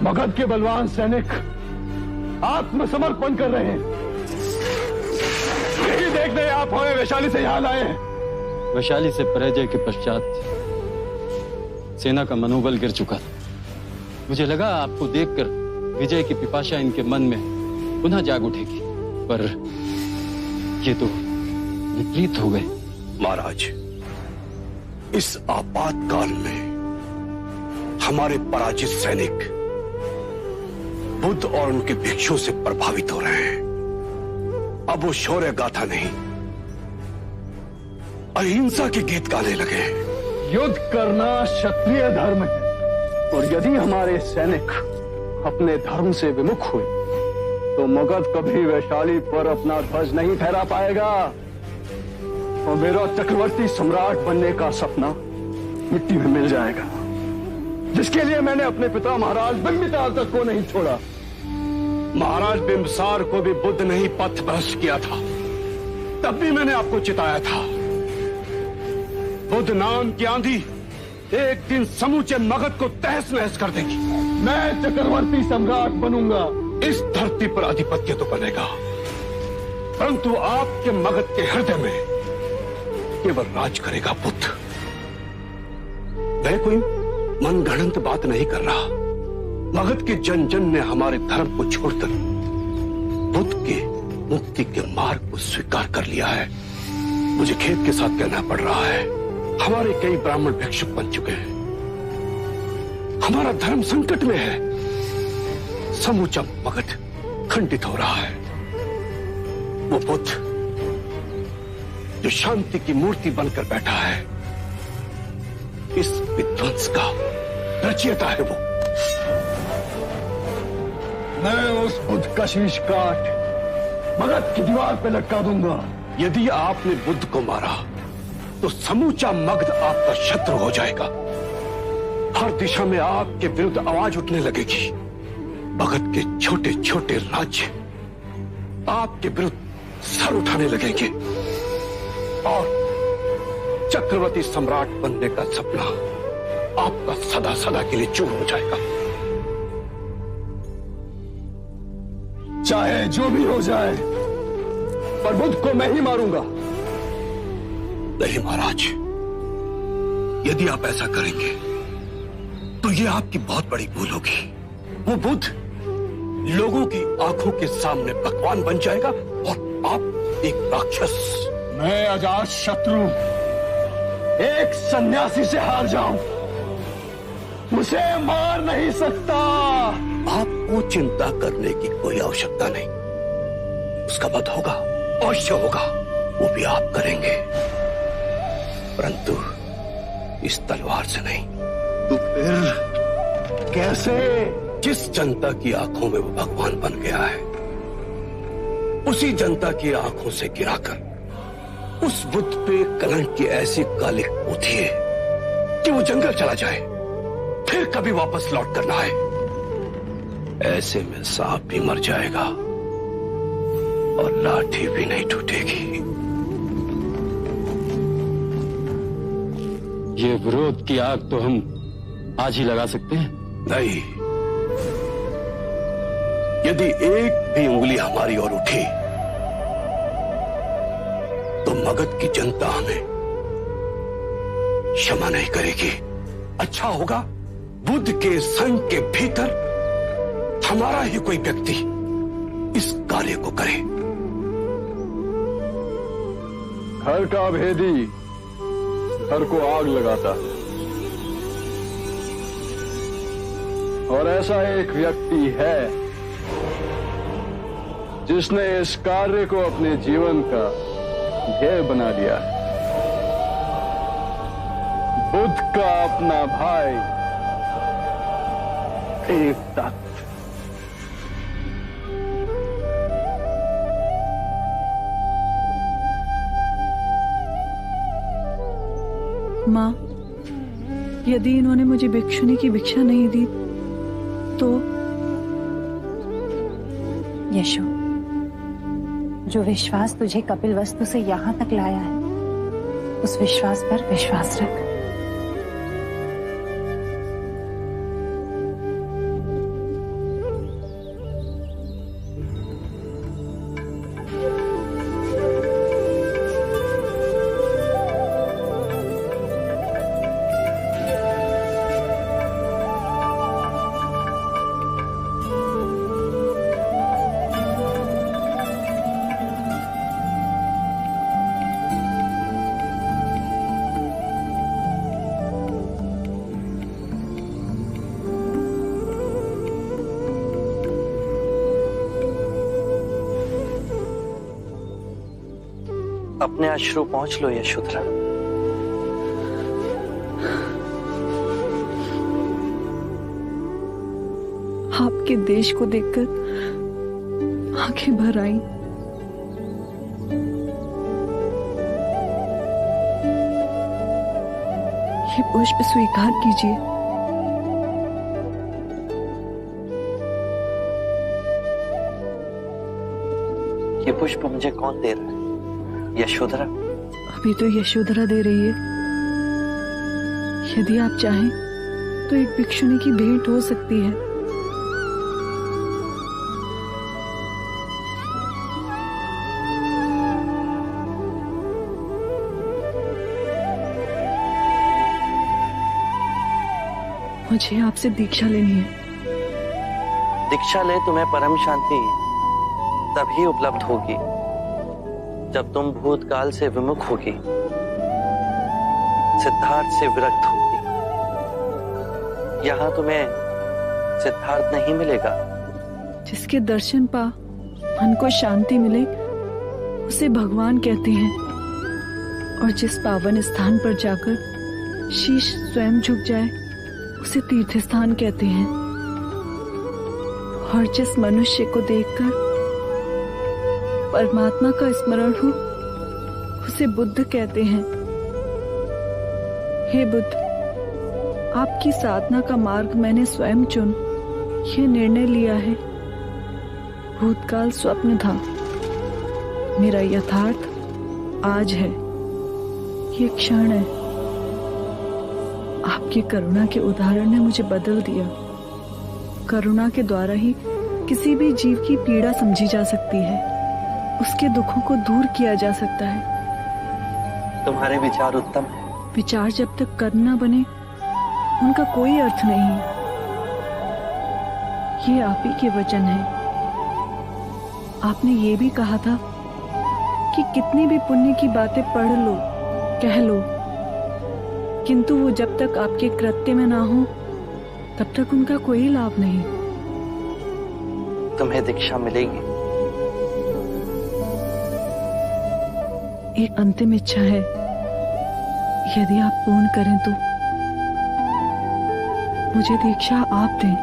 मगध के बलवान सैनिक आत्मसमर्पण कर रहे हैं। यही देखने आप हमें वैशाली से यहां लाए हैं। वैशाली से पराजय के पश्चात सेना का मनोबल गिर चुका था। मुझे लगा आपको देखकर विजय की पिपाशा इनके मन में पुनः जाग उठेगी, पर ये तो विपरीत हो गए। महाराज, इस आपातकाल में हमारे पराजित सैनिक बुद्ध और उनके भिक्षुओं से प्रभावित हो रहे हैं। अब वो शौर्य गाथा नहीं, अहिंसा के गीत गाने लगे हैं। युद्ध करना क्षत्रिय धर्म है, और यदि हमारे सैनिक अपने धर्म से विमुख हुए तो मगध कभी वैशाली पर अपना ध्वज नहीं फहरा पाएगा, और मेरा चक्रवर्ती सम्राट बनने का सपना मिट्टी में मिल जाएगा, जिसके लिए मैंने अपने पिता महाराज बिंबिसार तक को नहीं छोड़ा। महाराज बिंबिसार को भी बुद्ध ने ही पथ भ्रष्ट किया था, तब भी मैंने आपको चिताया था। बुद्ध नाम की आंधी एक दिन समूचे मगध को तहस नहस कर देगी। मैं चक्रवर्ती सम्राट बनूंगा। इस धरती पर आधिपत्य तो बनेगा, परंतु आपके मगध के हृदय में केवल राज करेगा बुद्ध। मैं कोई मनगढ़ंत बात नहीं कर रहा। मगध के जन जन ने हमारे धर्म को छोड़कर बुद्ध के मुक्ति के मार्ग को स्वीकार कर लिया है। मुझे खेद के साथ कहना पड़ रहा है, हमारे कई ब्राह्मण भिक्षुक बन चुके हैं। हमारा धर्म संकट में है। समूचा मगध खंडित हो रहा है। वो बुद्ध जो शांति की मूर्ति बनकर बैठा है, इस विध्वंस का रचयिता है वो। मैं उस बुद्ध का शीश काट मगध की दीवार पे लटका दूंगा। यदि आपने बुद्ध को मारा तो समूचा मगध आपका शत्रु हो जाएगा। हर दिशा में आपके विरुद्ध आवाज उठने लगेगी। मगध के छोटे छोटे राज्य आपके विरुद्ध सर उठाने लगेंगे, और चक्रवर्ती सम्राट बनने का सपना आपका सदा सदा के लिए चूर हो जाएगा। चाहे जो भी हो जाए, पर बुद्ध को मैं ही मारूंगा। नहीं महाराज, यदि आप ऐसा करेंगे तो यह आपकी बहुत बड़ी भूल होगी। वो बुद्ध लोगों की आंखों के सामने भगवान बन जाएगा, और आप एक राक्षस। मैं अजात शत्रु एक सन्यासी से हार जाऊं, मुझे मार नहीं सकता। आपको चिंता करने की कोई आवश्यकता नहीं। उसका वध होगा, अवश्य होगा, वो भी आप करेंगे, परंतु इस तलवार से नहीं। तो फिर कैसे? जिस जनता की आंखों में वो भगवान बन गया है, उसी जनता की आंखों से गिराकर उस बुद्ध पे कलंक की ऐसी कालिक पोतीए कि वो जंगल चला जाए, फिर कभी वापस लौट कर ना आए। ऐसे में सांप भी मर जाएगा और लाठी भी नहीं टूटेगी। ये विरोध की आग तो हम आज ही लगा सकते हैं। नहीं, यदि एक भी उंगली हमारी ओर उठी तो मगध की जनता हमें क्षमा नहीं करेगी। अच्छा होगा बुद्ध के संघ के भीतर हमारा ही कोई व्यक्ति इस कार्य को करे। घर का भेदी घर को आग लगाता है, और ऐसा एक व्यक्ति है जिसने इस कार्य को अपने जीवन का ध्येय बना लिया है। बुद्ध का अपना भाई देवदत्त। माँ, यदि इन्होंने मुझे भिक्षुनी की भिक्षा नहीं दी तो? यशो, जो विश्वास तुझे कपिलवस्तु से यहाँ तक लाया है, उस विश्वास पर विश्वास रख। अपने अश्रु पहुंच लो यशोधरा। आपके देश को देखकर आंखें भर आई। ये पुष्प स्वीकार कीजिए। ये पुष्प मुझे कौन दे रहा है? यशोधरा? अभी तो यशोधरा दे रही है। यदि आप चाहें तो एक भिक्षुनी की भेंट हो सकती है। मुझे आपसे दीक्षा लेनी है। दीक्षा ले तुम्हें परम शांति तभी उपलब्ध होगी जब तुम भूतकाल से विमुख होगी, सिद्धार्थ से विरक्त होगी। यहाँ तुम्हें सिद्धार्थ नहीं मिलेगा। जिसके दर्शन पा मन को शांति मिले उसे भगवान कहते हैं, और जिस पावन स्थान पर जाकर शीश स्वयं झुक जाए उसे तीर्थ स्थान कहते हैं। और जिस मनुष्य को देखकर परमात्मा का स्मरण हो उसे बुद्ध कहते हैं। हे बुद्ध, आपकी साधना का मार्ग मैंने स्वयं चुन ये निर्णय लिया है। भूतकाल स्वप्न था, मेरा यथार्थ आज है, ये क्षण है। आपकी करुणा के उदाहरण ने मुझे बदल दिया। करुणा के द्वारा ही किसी भी जीव की पीड़ा समझी जा सकती है, उसके दुखों को दूर किया जा सकता है। तुम्हारे विचार उत्तम है। विचार जब तक कर्म न बने उनका कोई अर्थ नहीं। ये आप ही के वचन है। आपने ये भी कहा था कि कितनी भी पुण्य की बातें पढ़ लो, कह लो, किंतु वो जब तक आपके कृत्य में ना हो तब तक उनका कोई लाभ नहीं। तुम्हें दीक्षा मिलेगी। एक अंतिम इच्छा है, यदि आप पूर्ण करें तो मुझे दीक्षा आप दें।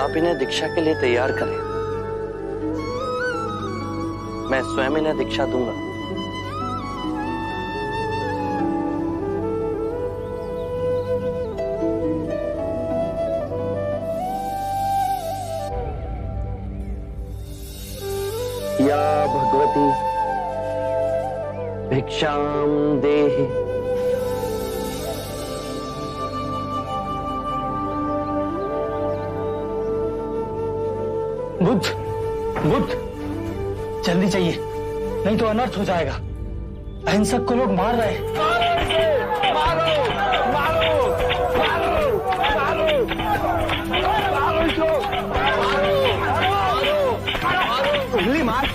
आप इन्हें दीक्षा के लिए तैयार करें, मैं स्वयं इन्हें दीक्षा दूंगा। या भगवती भिक्षाम देहि। बुद्ध, बुद्ध, जल्दी चाहिए, नहीं तो अनर्थ हो जाएगा। अहिंसक को लोग मार रहे हैं। मारो, मारो, मारो, मारो, मारो इसको, उंगली मार,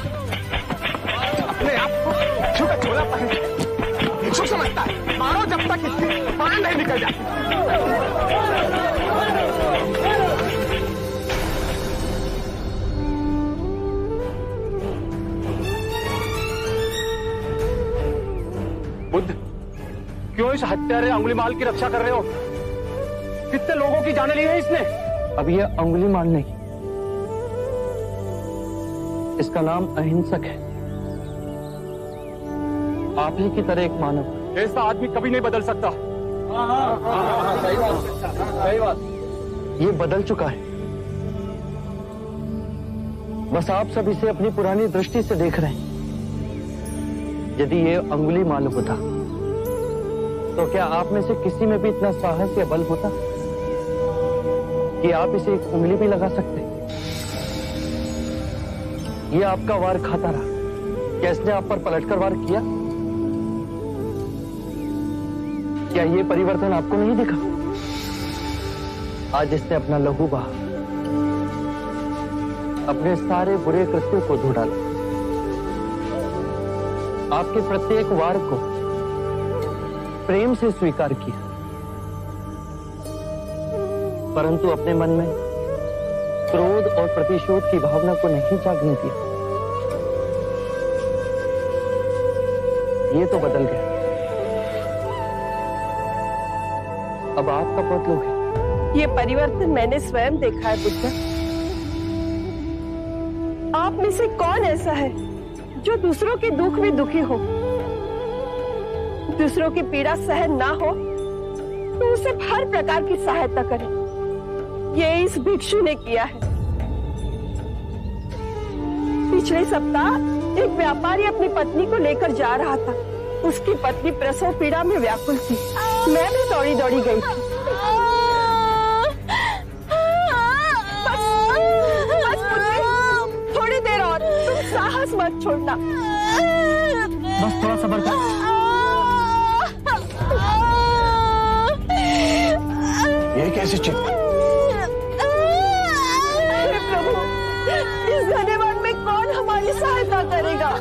अपने आप को छुपा छोड़ा पहन भिक्षु समझता है। मारो जब तक इसकी प्राण नहीं निकल जाती। बुद्ध, क्यों इस हत्यारे अंगुलीमाल की रक्षा कर रहे हो? कितने लोगों की जाने ली है इसने? अब यह अंगुलीमाल नहीं, इसका नाम अहिंसक है। आप ही की तरह एक मानव। ऐसा आदमी कभी नहीं बदल सकता। सही बात, सही बात। ये बदल चुका है, बस आप सब इसे अपनी पुरानी दृष्टि से देख रहे हैं। यदि ये अंगुलीमाल होता तो क्या आप में से किसी में भी इतना साहस या बल होता कि आप इसे एक उंगली भी लगा सकते? ये आपका वार खाता रहा, क्या इसने आप पर पलटकर वार किया? क्या ये परिवर्तन आपको नहीं दिखा? आज इसने अपना लहू बहा, अपने सारे बुरे कृत्यों को धो डाला, आपके प्रत्येक वार को प्रेम से स्वीकार किया, परंतु अपने मन में क्रोध और प्रतिशोध की भावना को नहीं जागने दिया। ये तो बदल गया, अब आप कब बदलोगे? ये परिवर्तन मैंने स्वयं देखा है बुद्धा। आप में से कौन ऐसा है जो दूसरों के दुख में दुखी हो, दूसरों की पीड़ा सहन ना हो तो उसे हर प्रकार की सहायता करे? ये इस भिक्षु ने किया है। पिछले सप्ताह एक व्यापारी अपनी पत्नी को लेकर जा रहा था। उसकी पत्नी प्रसव पीड़ा में व्याकुल थी। मैं भी दौड़ी दौड़ी गई थी। बस पुत्री, थोड़ी देर और, तुम साहस मत छोड़ना। बस थोड़ा सब्र कर। ये कैसे चित्र? हे प्रभु, इस धन्यवाद में कौन हमारी सहायता करेगा?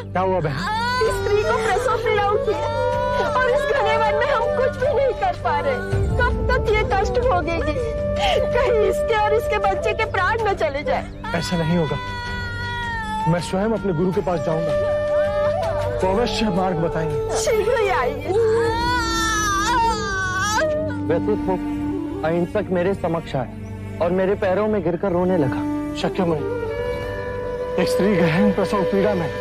क्या हुआ बहन? इस स्त्री को प्रसव पीड़ा उठी है और इस धन्यवाद में हम कुछ भी नहीं कर पा रहे। कब तक ये कष्ट भोगेगी? कहीं इसके और इसके बच्चे के प्राण न चले जाए। ऐसा नहीं होगा, मैं स्वयं अपने गुरु के पास जाऊंगा, तो अवश्य मार्ग बताएंगे। शीघ्र ही आइए। व्यथित हो अहिंसक मेरे समक्ष आए और मेरे पैरों में गिरकर रोने लगा। शक्यमुनि, एक स्त्री गहन प्रसव पीड़ा में,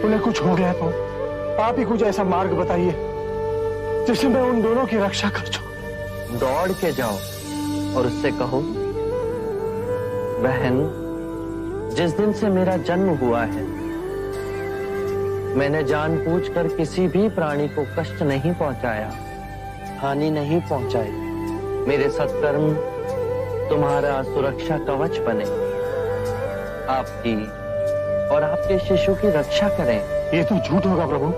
उन्हें कुछ हो गया तो आप ही कुछ ऐसा मार्ग बताइए जिससे मैं उन दोनों की रक्षा कर सकूं। दौड़ के जाओ और उससे कहो, बहन, जिस दिन से मेरा जन्म हुआ है मैंने जानबूझकर किसी भी प्राणी को कष्ट नहीं पहुंचाया, हानि नहीं पहुंचाई। मेरे सत्कर्म तुम्हारा सुरक्षा कवच बने, आपकी और आपके शिशु की रक्षा करें। ये तो झूठ होगा प्रभु।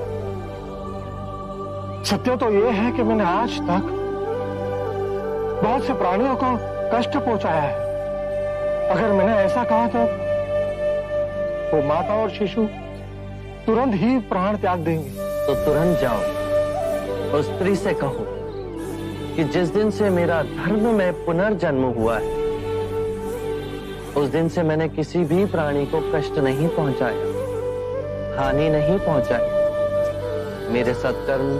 सत्य तो ये है कि मैंने आज तक बहुत से प्राणियों को कष्ट पहुंचाया है। अगर मैंने ऐसा कहा तो वो माता और शिशु तुरंत ही प्राण त्याग देंगे। तो तुरंत जाओ, उस स्त्री से कहो कि जिस दिन से मेरा धर्म में पुनर्जन्म हुआ है उस दिन से मैंने किसी भी प्राणी को कष्ट नहीं पहुंचाया, हानि नहीं पहुंचाई। मेरे सत्कर्म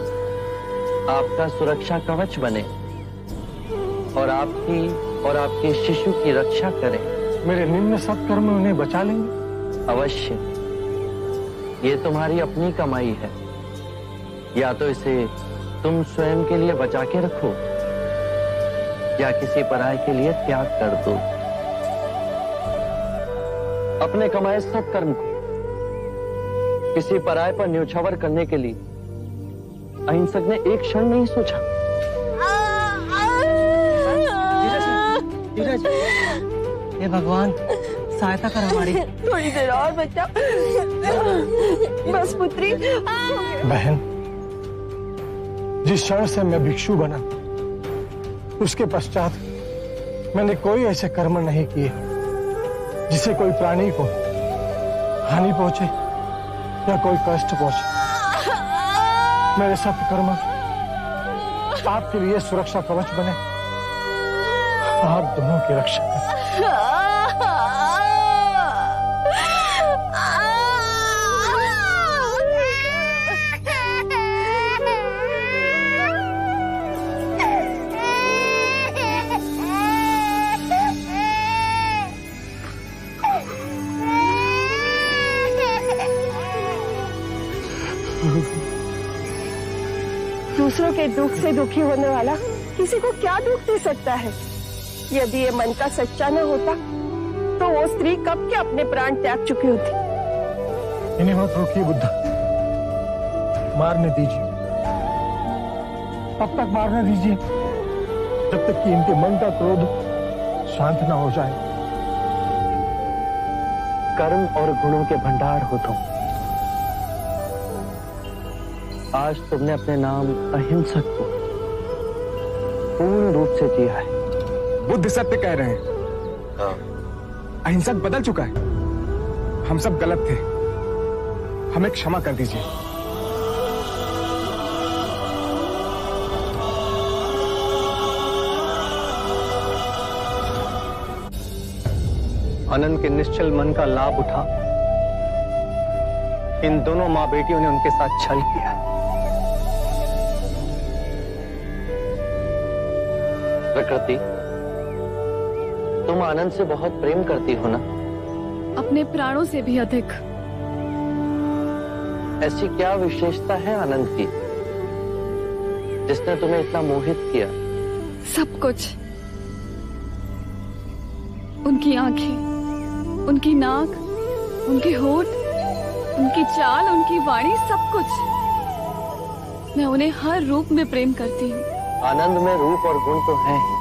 आपका सुरक्षा कवच बने और आपकी और आपके शिशु की रक्षा करें। मेरे निम्न सत्कर्म उन्हें बचा लेंगे। अवश्य, ये तुम्हारी अपनी कमाई है, या तो इसे तुम स्वयं के लिए बचा के रखो या किसी पराये के लिए त्याग कर दो। अपने कमाए सत्कर्म को किसी पराये पर न्यौछावर करने के लिए अहिंसक ने एक क्षण नहीं सोचा। धीरज, हे भगवान, सहायता कर हमारी। थोड़ी देर और बच्चा। बस पुत्री। बहन, जिस क्षण से मैं भिक्षु बना उसके पश्चात मैंने कोई ऐसे कर्म नहीं किए जिससे कोई प्राणी को हानि पहुंचे या कोई कष्ट पहुंचे। मेरे सत्कर्म आपके लिए सुरक्षा कवच बने, आप दोनों की रक्षा करें। दूसरों के दुख से दुखी होने वाला किसी को क्या दुख दे सकता है? यदि ये मन का सच्चा न होता तो वो स्त्री कब के अपने प्राण त्याग चुकी होती। इन्हें मत रोकिए बुद्धा, मारने दीजिए। तब तक मारने दीजिए जब तक कि इनके मन का क्रोध शांत न हो जाए। कर्म और गुणों के भंडार हो तुम। आज तुमने अपने नाम अहिंसक को पूर्ण रूप से जिया है। बुद्ध सत्य कह रहे हैं। अहिंसक बदल चुका है। हम सब गलत थे, हमें क्षमा कर दीजिए। आनंद के निश्चल मन का लाभ उठा इन दोनों मां बेटियों ने उनके साथ छल किया। प्रकृति, तुम आनंद से बहुत प्रेम करती हो ना? अपने प्राणों से भी अधिक। ऐसी क्या विशेषता है आनंद की जिसने तुम्हें इतना मोहित किया? सब कुछ। उनकी आंखें, उनकी नाक, उनके होठ, उनकी चाल, उनकी वाणी, सब कुछ। मैं उन्हें हर रूप में प्रेम करती हूँ। आनंद में रूप और गुण तो हैं ही,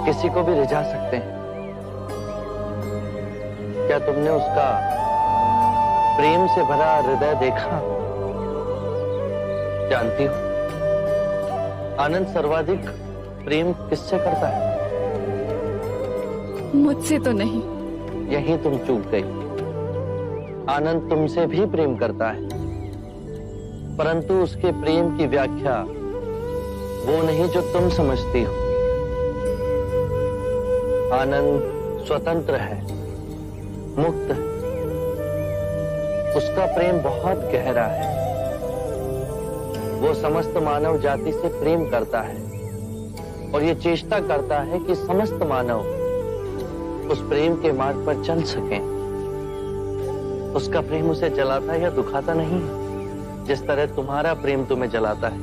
किसी को भी रिझा सकते हैं। क्या तुमने उसका प्रेम से भरा हृदय देखा? जानती हो आनंद सर्वाधिक प्रेम किससे करता है? मुझसे तो नहीं। यही तुम चूक गई। आनंद तुमसे भी प्रेम करता है, परंतु उसके प्रेम की व्याख्या वो नहीं जो तुम समझती हो। आनंद स्वतंत्र है, मुक्त है। उसका प्रेम बहुत गहरा है। वो समस्त मानव जाति से प्रेम करता है और ये चेष्टा करता है कि समस्त मानव उस प्रेम के मार्ग पर चल सकें। उसका प्रेम उसे जलाता या दुखाता नहीं है, जिस तरह तुम्हारा प्रेम तुम्हें जलाता है।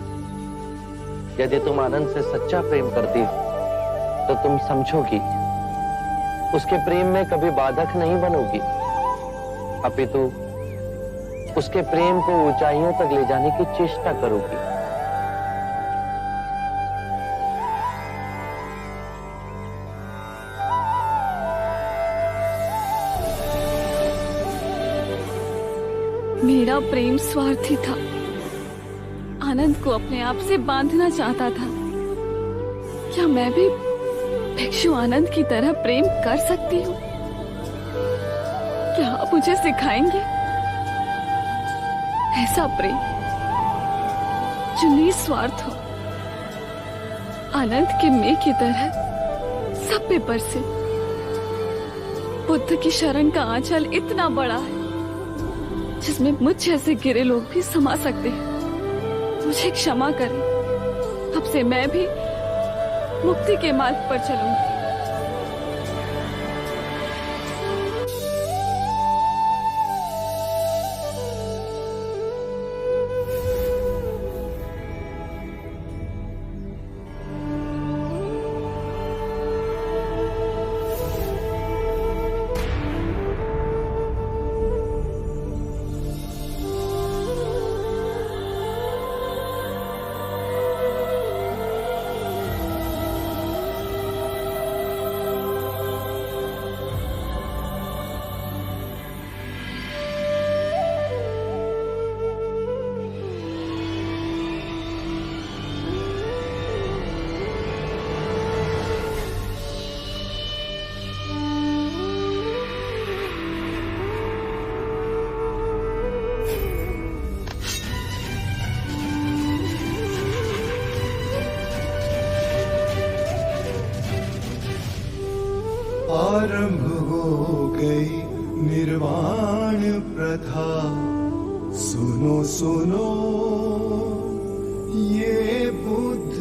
यदि तुम आनंद से सच्चा प्रेम करती हो तो तुम समझोगी उसके प्रेम में कभी बाधक नहीं बनोगी, अपितु उसके प्रेम को ऊंचाइयों तक ले जाने की चेष्टा करोगी। मेरा प्रेम स्वार्थी था। आनंद को अपने आप से बांधना चाहता था। क्या मैं भी भिक्षु आनंद की तरह प्रेम कर सकती हूँ? क्या आप मुझे सिखाएंगे ऐसा प्रेम जो निस्वार्थ हो, आनंद के मेघ की तरह सब पे बरसे? बुद्ध की शरण का आंचल इतना बड़ा है जिसमें मुझ जैसे गिरे लोग भी समा सकते हैं। मुझे क्षमा करें, अब से मैं भी मुक्ति के मार्ग पर चलूंगी। आरंभ हो गई निर्वाण प्रथा, सुनो सुनो ये बुद्ध